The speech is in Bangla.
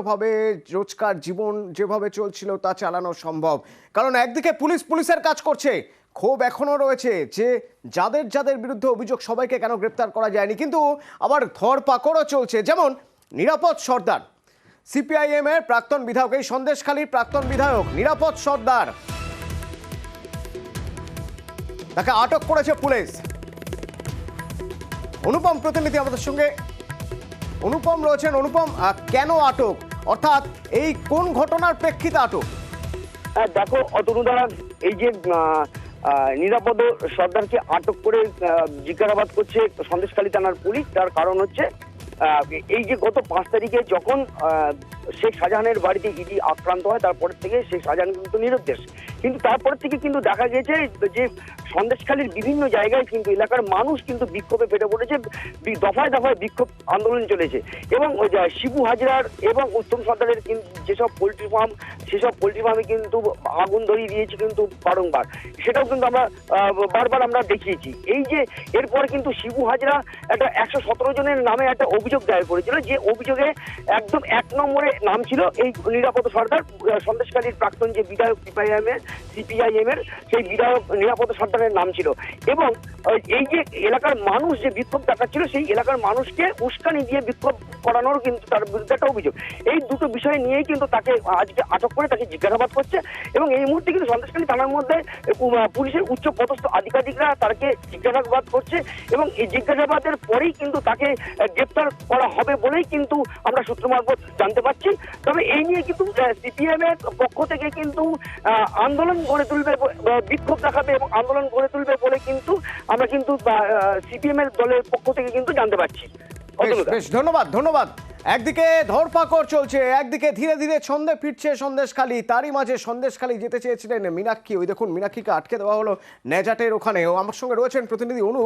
ভাবে রোজকার জীবন যেভাবে চলছিল তা চালানো সম্ভব। কারণ একদিকে পুলিশের কাজ করছে, ক্ষোভ এখনো রয়েছে যে যাদের যাদের বিরুদ্ধে অভিযোগ সবাইকে কেন গ্রেপ্তার করা যায়নি, কিন্তু আবার ধরপাকড়ও চলছে। যেমন নিরাপদ সর্দার, সিপিআইএম এর প্রাক্তন বিধায়ক, এই সন্দেশখালীর প্রাক্তন বিধায়ক নিরাপদ সর্দার, তাকে আটক করেছে পুলিশ। অনুপম প্রতিনিধি আমাদের সঙ্গে, অনুপম রয়েছেন। অনুপম, কেন আটক, অর্থাৎ এই কোন ঘটনার প্রেক্ষিতে আটক? দেখো অতনুদা, এই যে নিরাপদ সর্দারকে আটক করে জিজ্ঞাসাবাদ করছে সন্দেশখালী থানার পুলিশ, তার কারণ হচ্ছে এই যে গত 5 তারিখে যখন শেখ শাহজাহানের বাড়িতে ইডি আক্রান্ত হয়, তারপর থেকে শেখ শাহজাহান কিন্তু নিরুদ্দেশ। কিন্তু তারপর থেকে কিন্তু দেখা গেছে যে সন্দেশখালীর বিভিন্ন জায়গায় কিন্তু এলাকার মানুষ কিন্তু বিক্ষোভে ফেটে পড়েছে, দফায় দফায় বিক্ষোভ আন্দোলন চলেছে। এবং ওই শিবু হাজরার এবং উত্তম সর্দারের যেসব পোলট্রি ফার্ম, সেসব পোলট্রি ফার্মে কিন্তু আগুন ধরিয়ে দিয়েছে কিন্তু বারংবার, সেটাও কিন্তু আমরা বারবার আমরা দেখিয়েছি। এই যে এরপর কিন্তু শিবু হাজরা একটা 117 জনের নামে একটা অভিযোগ দায়ের করেছিল, যে অভিযোগে একদম 1 নম্বরে নাম ছিল এই নিরাপদ সর্দার, সন্দেশখালীর প্রাক্তন যে বিধায়ক সিপিআইএম এর সেই বিধায়ক নিরাপদ সর্দারের নাম ছিল। এবং এই যে এলাকার মানুষ যে বিক্ষোভ দেখাচ্ছিল, সেই এলাকার মানুষকে উস্কানি দিয়ে বিক্ষোভ করানোর কিন্তু তার বিরুদ্ধে একটা অভিযোগ। এই দুটো বিষয় নিয়েই কিন্তু তাকে আজকে আটক করে তাকে জিজ্ঞাসাবাদ করছে। এবং এই মুহূর্তে কিন্তু সন্দেশখালী থানার মধ্যে পুলিশের উচ্চ পদস্থ আধিকারিকরা তাকে জিজ্ঞাসাবাদ করছে, এবং এই জিজ্ঞাসাবাদের পরেই কিন্তু তাকে গ্রেপ্তার করা হবে বলেই কিন্তু আমরা সূত্র মারফত জানতে পারছি। তবে এই নিয়ে কিন্তু সিপিএম এর পক্ষ থেকে কিন্তু আন্দোলন গড়ে তুলবে, বিক্ষোভ দেখাবে এবং আন্দোলন গড়ে তুলবে বলে কিন্তু আমরা কিন্তু সিপিএম এর দলের পক্ষ থেকে কিন্তু জানতে পারছি। বেশ, ধন্যবাদ। একদিকে ধরপাকড় চলছে, একদিকে ধীরে ধীরে ছন্দে ফিরছে সন্দেশখালী। তারই মাঝে সন্দেশখালী যেতে চেয়েছিলেন মীনাক্ষী, ওই দেখুন মীনাক্ষীকে আটকে দেওয়া হলো ন্যাজাটের ওখানে। আমার সঙ্গে রয়েছেন প্রতিনিধি অনু।